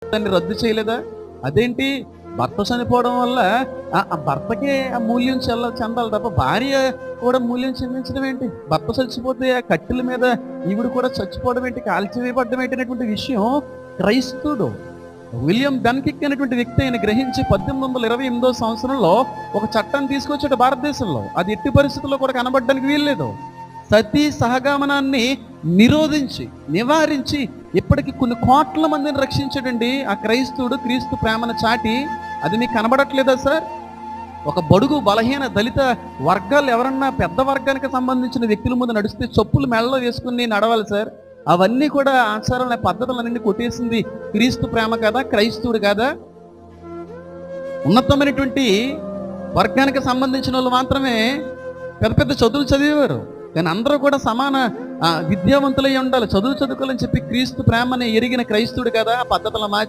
దాన్ని రద్దు చేయలేదా? అదేంటి భర్త చనిపోవడం వల్ల ఆ భర్తకే ఆ మూల్యం చెందాలి తప్ప భార్య కూడా మూల్యం చెందించడం ఏంటి? భర్త చచ్చిపోతే ఆ కట్టెల మీద ఈవిడ కూడా చచ్చిపోవడం ఏంటి, కాల్చివేయబడ్డం ఏంటి అనేటువంటి విషయం క్రైస్తవుడు విలియం బెన్కిక్ అనేటువంటి వ్యక్తి ఆయన గ్రహించి 1828 సంవత్సరంలో ఒక చట్టాన్ని తీసుకొచ్చాడు భారతదేశంలో. అది ఎట్టి పరిస్థితుల్లో కూడా కనబడడానికి వీల్లేదు. సతీ సహగమనాన్ని నిరోధించి నివారించి ఇప్పటికి కొన్ని కోట్ల మందిని రక్షించాడండి ఆ క్రైస్తవుడు. క్రీస్తు ప్రేమను చాటి అది మీకు కనబడట్లేదా సార్? ఒక బడుగు బలహీన దళిత వర్గాలు ఎవరన్నా పెద్ద వర్గానికి సంబంధించిన వ్యక్తుల ముందు నడిస్తే చెప్పులు మెడలో వేసుకుని నడవాలి సార్. అవన్నీ కూడా ఆచారాల పద్ధతులన్నీ కొట్టేసింది క్రీస్తు ప్రేమ కదా, క్రైస్తవుడు కదా? ఉన్నతమైనటువంటి వర్గానికి సంబంధించిన వాళ్ళు మాత్రమే పెద్ద పెద్ద చదువులు చదివేవారు, కానీ అందరూ కూడా సమాన విద్యావంతులై ఉండాలి, చదువుకోవాలని చెప్పి క్రీస్తు ప్రేమని ఎరిగిన క్రైస్తవుడు కదా ఆ పద్ధతులు మార్చి